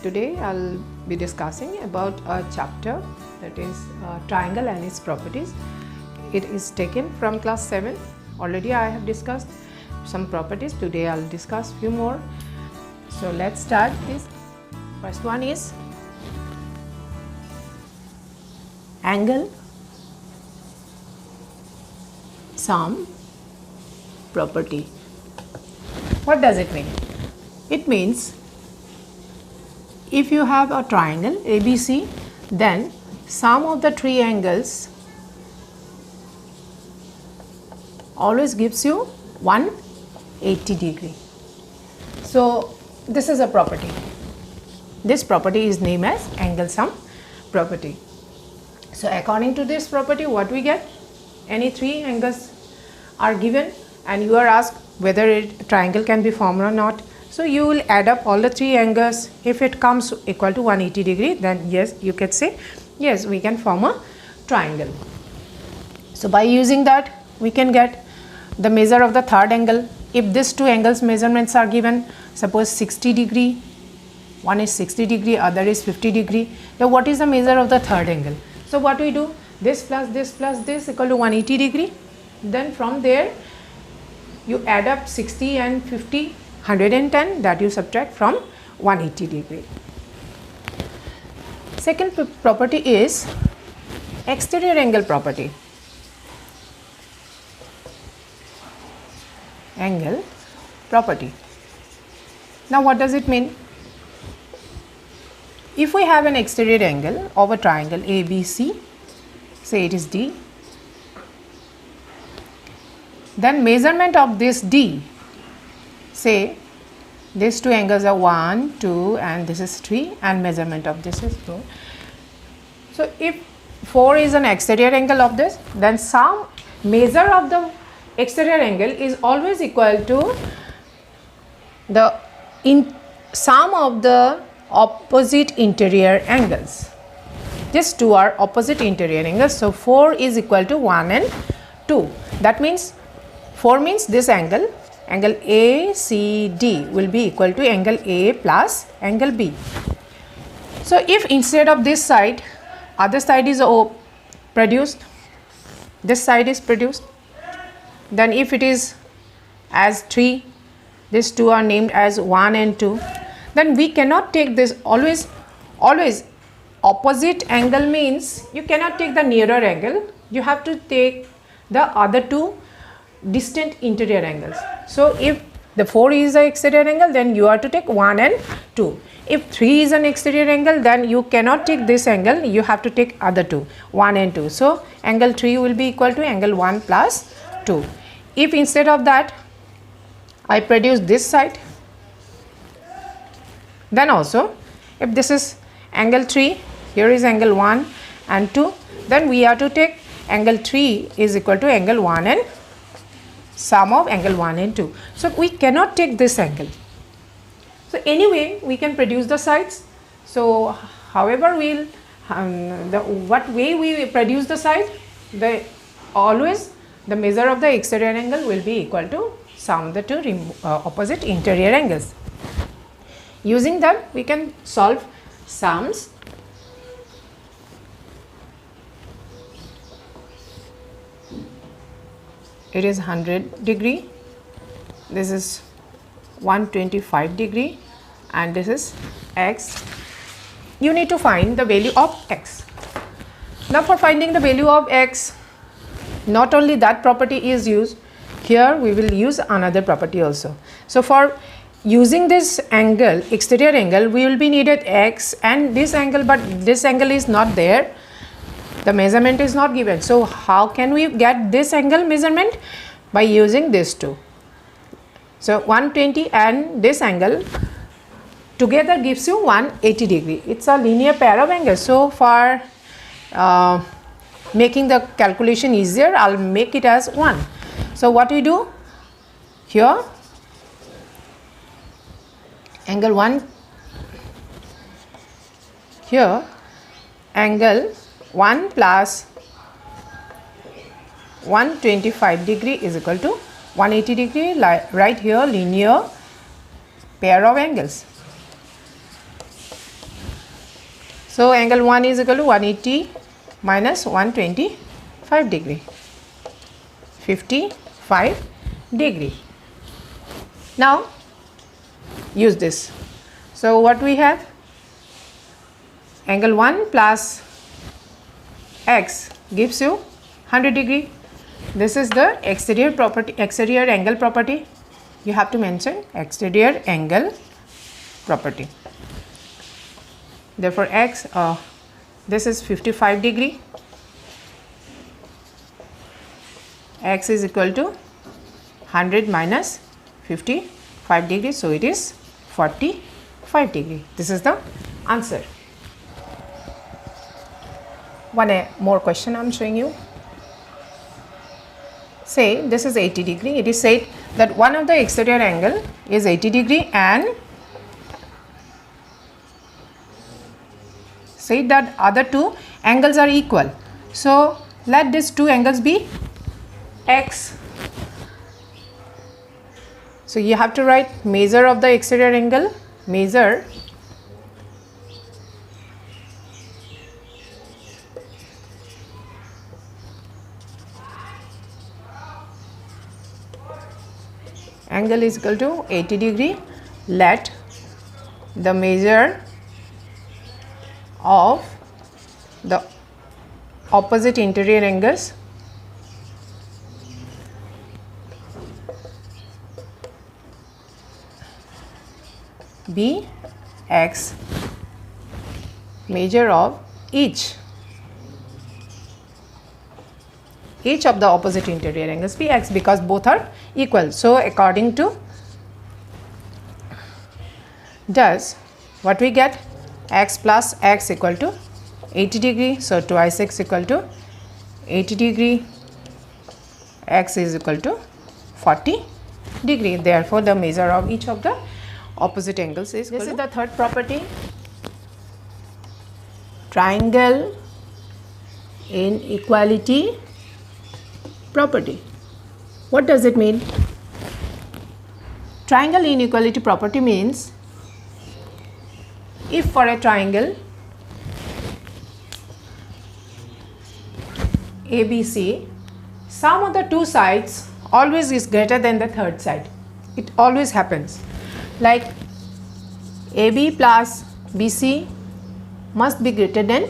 Today I'll be discussing about a chapter that is triangle and its properties. It is taken from class 7. Already I have discussed some properties. Today I'll discuss few more. So let's start this. First one is angle sum property. What does it mean? It means if you have a triangle ABC, then sum of the three angles always gives you 180 degree. So this is a property. This property is named as angle sum property. So according to this property, what we get? Any three angles are given and you are asked whether a triangle can be formed or not. So you will add up all the three angles. If it comes equal to 180 degree, then yes, you can say yes, we can form a triangle. So by using that, we can get the measure of the third angle. If these two angles measurements are given, suppose 60 degree, one is 60 degree, other is 50 degree. Now what is the measure of the third angle? So what we do, this plus this equal to 180 degree. Then from there you add up 60 and 50, 110, that you subtract from 180 degree. Second property is exterior angle property. Angle property. Now what does it mean? If we have an exterior angle of a triangle ABC, say it is D, then measurement of this D, say these two angles are 1, 2 and this is 3 and measurement of this is 4. So if 4 is an exterior angle of this, then some measure of the exterior angle is always equal to the sum of the opposite interior angles. These two are opposite interior angles. So 4 is equal to 1 and 2. That means 4 means this angle ACD will be equal to angle A plus angle B. So if instead of this side, other side is produced, this side is produced, then if it is as 3, these two are named as 1 and 2, then we cannot take this always opposite angle means you cannot take the nearer angle, you have to take the other two distant interior angles. So if the 4 is an exterior angle, then you are to take 1 and 2. If 3 is an exterior angle, then you cannot take this angle, you have to take other two, 1 and 2. So angle 3 will be equal to angle 1 plus 2. If instead of that I produce this side, then also if this is angle 3, here is angle 1 and 2, then we are to take angle 3 is equal to angle 1 and sum of angle 1 and 2. So we cannot take this angle. So anyway, we can produce the sides. So however we'll what way we produce the side, always the measure of the exterior angle will be equal to sum of the two opposite interior angles. Using that we can solve sums. It is 100 degree, this is 125 degree and this is x. You need to find the value of x. Now for finding the value of x, not only that property is used, here we will use another property also. So for using this angle, exterior angle, we will be needed x and this angle, but this angle is not there. The measurement is not given. So how can we get this angle measurement? By using these two. So 120 and this angle together gives you 180 degree. It's a linear pair of angles. So for making the calculation easier, I'll make it as 1. So what we do here, angle 1, here angle 1 plus 125 degree is equal to 180 degree, right here linear pair of angles. So angle 1 is equal to 180 minus 125 degree, 55 degree. Now use this. So what we have, angle 1 plus x gives you 100 degree. This is the exterior property, exterior angle property. You have to mention exterior angle property. Therefore x, this is 55 degree, x is equal to 100 minus 55 degree, so it is 45 degree. This is the answer. One more question I am showing you. Say this is 80 degree. It is said that one of the exterior angle is 80 degree and say that other two angles are equal. So let these two angles be x. So you have to write measure of the exterior angle, measure angle is equal to 80 degree. Let the measure of the opposite interior angles be x, measure of each of the opposite interior angles be x, because both are equal. So according to thus what we get, x plus x equal to 80 degree. So twice x equal to 80 degree, x is equal to 40 degree. Therefore the measure of each of the opposite angles is equal. This is the third property, triangle inequality property. What does it mean? Triangle inequality property means if for a triangle ABC, sum of the two sides always is greater than the third side. It always happens. Like AB plus BC must be greater than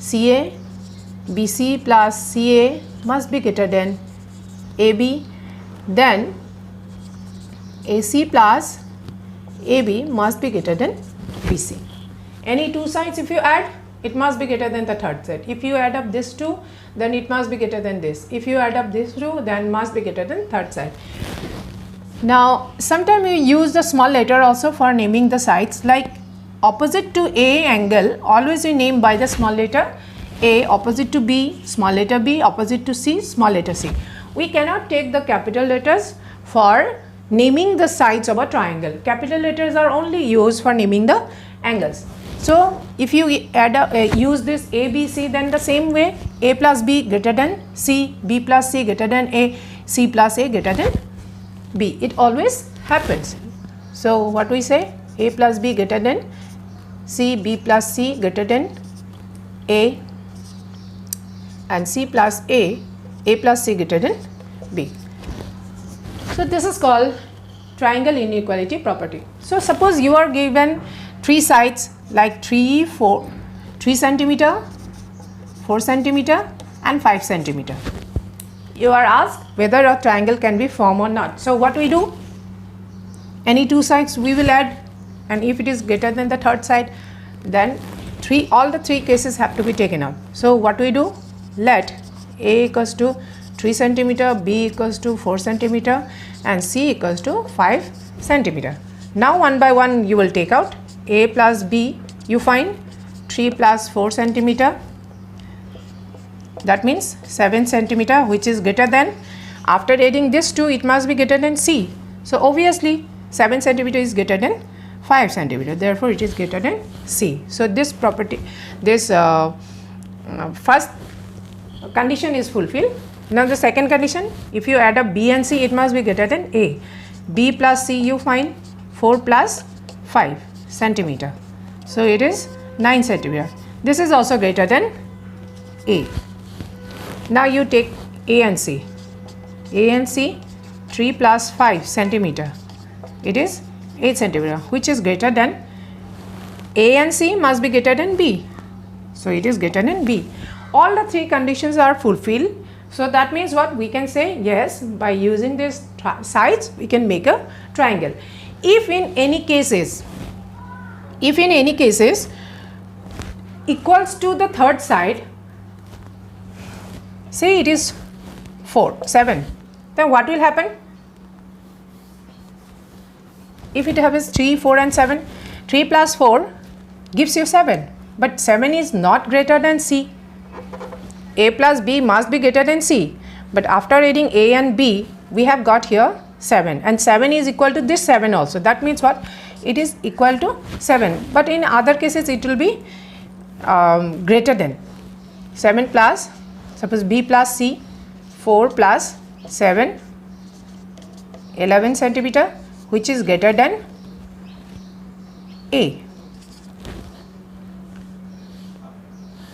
CA, BC plus CA must be greater than AB, then AC plus AB must be greater than BC. Any two sides if you add, it must be greater than the third side. If you add up this two, then it must be greater than this. If you add up this two, then must be greater than third side. Now sometimes we use the small letter also for naming the sides, like opposite to A angle always we name by the small letter A, opposite to B small letter B, opposite to C small letter C. We cannot take the capital letters for naming the sides of a triangle. Capital letters are only used for naming the angles. So if you add use this A, B, C, then the same way A plus B greater than C, B plus C greater than A, C plus A greater than B. It always happens. So what we say, A plus B greater than C, B plus C greater than A, and C plus A plus C greater than B. So this is called triangle inequality property. So suppose you are given three sides like 3 centimeter, 4 centimeter and 5 centimeter. You are asked whether a triangle can be formed or not. So what we do, any two sides we will add, and if it is greater than the third side, then all the three cases have to be taken out. So what we do, let A equals to 3 centimeter, B equals to 4 centimeter and C equals to 5 centimeter. Now one by one you will take out. A plus B, you find 3 plus 4 centimeter, that means 7 centimeter, which is greater than, after adding this 2 it must be greater than C. So obviously 7 centimeter is greater than 5 centimeter, therefore it is greater than C. So this property, this first condition is fulfilled. Now the second condition, if you add up B and C, it must be greater than A. B plus C you find 4 plus 5 centimeter, so it is 9 centimeter. This is also greater than A. Now you take A and C. A and C, 3 plus 5 centimeter. It is 8 centimeter, which is greater than A and C must be greater than B. So it is greater than B. All the three conditions are fulfilled. So that means what? We can say yes, by using these sides we can make a triangle. If in any cases equals to the third side, say it is 7, then what will happen? If it happens 3, 4 and 7, 3 plus 4 gives you 7, but 7 is not greater than C. A plus B must be greater than C, but after adding A and B we have got here 7, and 7 is equal to this 7 also. That means what? It is equal to 7, but in other cases it will be greater than 7 plus, suppose B plus C, 4 plus 7, 11 centimeter, which is greater than A.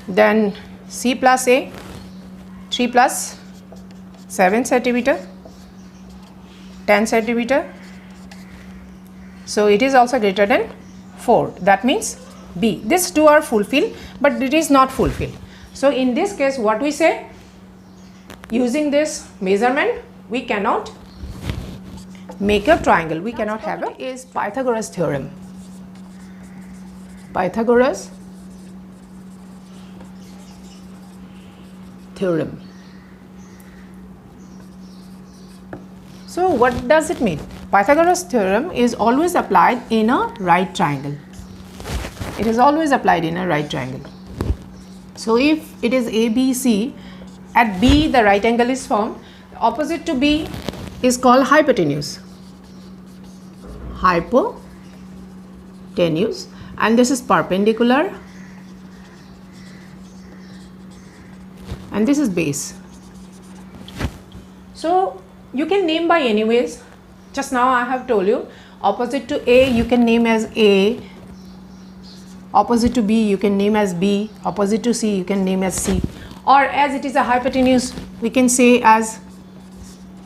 Then C plus A, 3 plus 7 centimeter, 10 centimeter. So it is also greater than 4. That means B. These two are fulfilled, but it is not fulfilled. So in this case, what we say? Using this measurement, we cannot make a triangle. We cannot have it. Is Pythagoras theorem. Pythagoras theorem. So what does it mean? Pythagoras theorem is always applied in a right triangle. It is always applied in a right triangle. So if it is ABC, at B the right angle is formed, opposite to B is called hypotenuse. Hypotenuse, and this is perpendicular, and this is base. So you can name by any ways. Just now I have told you, opposite to A you can name as A, opposite to B you can name as B, opposite to C you can name as C, or as it is a hypotenuse we can say as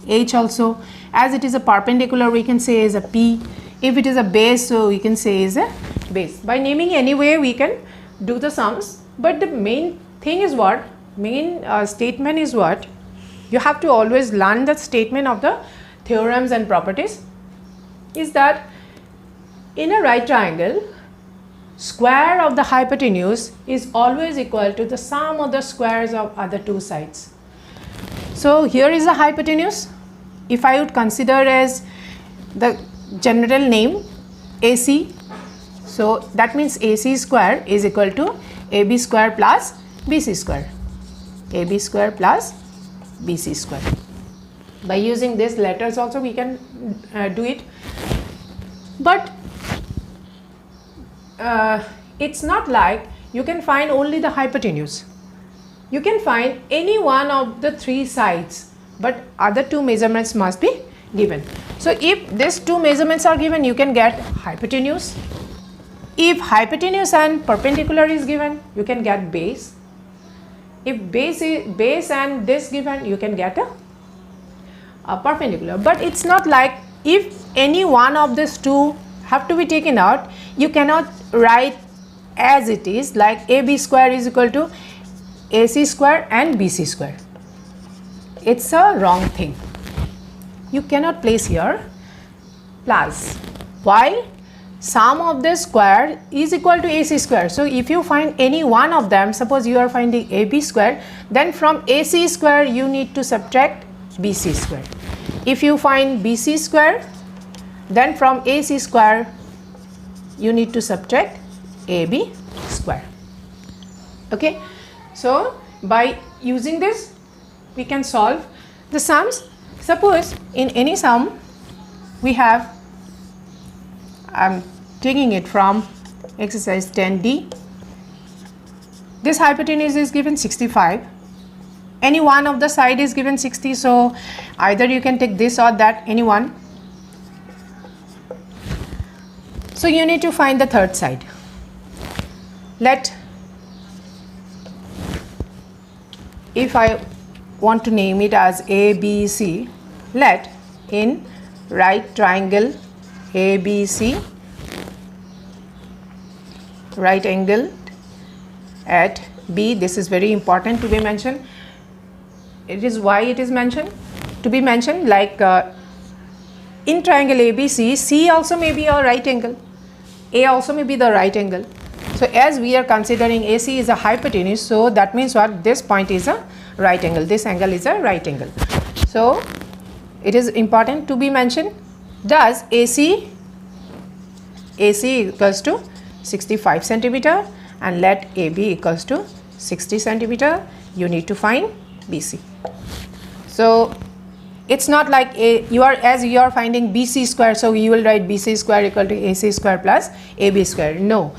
H also. As it is a perpendicular we can say as a P. If it is a base, so we can say is a base. By naming any way we can do the sums, but the main thing is what? Main statement is what? You have to always learn the statement of the theorems and properties, is that in a right triangle, square of the hypotenuse is always equal to the sum of the squares of other two sides. So here is the hypotenuse. If I would consider as the general name AC, so that means AC square is equal to AB square plus BC square. AB square plus BC square. By using these letters also we can do it, but it's not like you can find only the hypotenuse. You can find any one of the three sides, but other two measurements must be given. So if these two measurements are given, you can get hypotenuse. If hypotenuse and perpendicular is given, you can get base. If base and this given, you can get a perpendicular. But it's not like if any one of these two have to be taken out, you cannot write as it is, like AB square is equal to AC square and BC square. It's a wrong thing. You cannot place here plus. Why? Sum of the square is equal to AC square. So if you find any one of them, suppose you are finding AB square, then from AC square you need to subtract BC square. If you find BC square, then from AC square you need to subtract AB square. Okay, so by using this we can solve the sums. Suppose in any sum we have, I'm taking it from exercise 10D, this hypotenuse is given 65, any one of the side is given 60, so either you can take this or that, any one. So you need to find the third side. Let if I want to name it as ABC, let in right triangle ABC, right angle at B, this is very important to be mentioned. It is why it is mentioned, to be mentioned, like in triangle ABC, C also may be a right angle, A also may be the right angle. So as we are considering AC is a hypotenuse, so that means what, this point is a right angle, this angle is a right angle. So it is important to be mentioned. Thus AC equals to 65 centimeter and let AB equals to 60 centimeter. You need to find BC. So it's not like you are finding BC square, so you will write BC square equal to AC square plus AB square. No,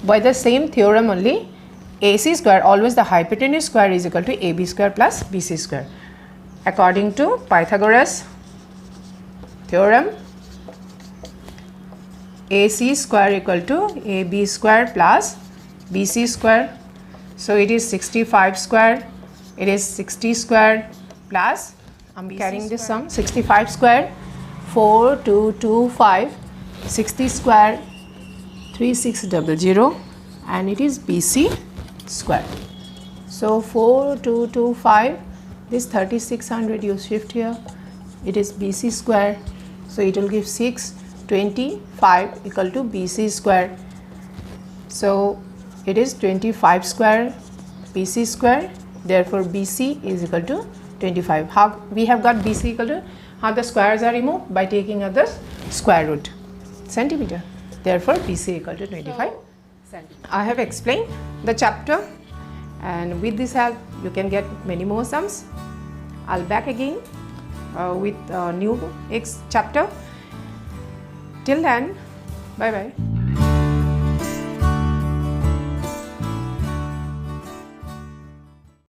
by the same theorem only, AC square, always the hypotenuse square is equal to AB square plus BC square. According to Pythagoras theorem, AC square equal to AB square plus BC square. So it is 65 square, it is 60 square plus, I'm carrying this sum, 65 square 4225, 60 square 3600, and it is BC square. So 4225, this 3600 you shift here, it is BC square, so it will give 625 equal to BC square. So it is 25 square BC square, therefore BC is equal to 25. How we have got BC equal to, how the squares are removed? By taking out the square root, centimeter. Therefore BC equal to 25 centimeter. I have explained the chapter, and with this help you can get many more sums. I'll back again with a new chapter. Till then, bye bye.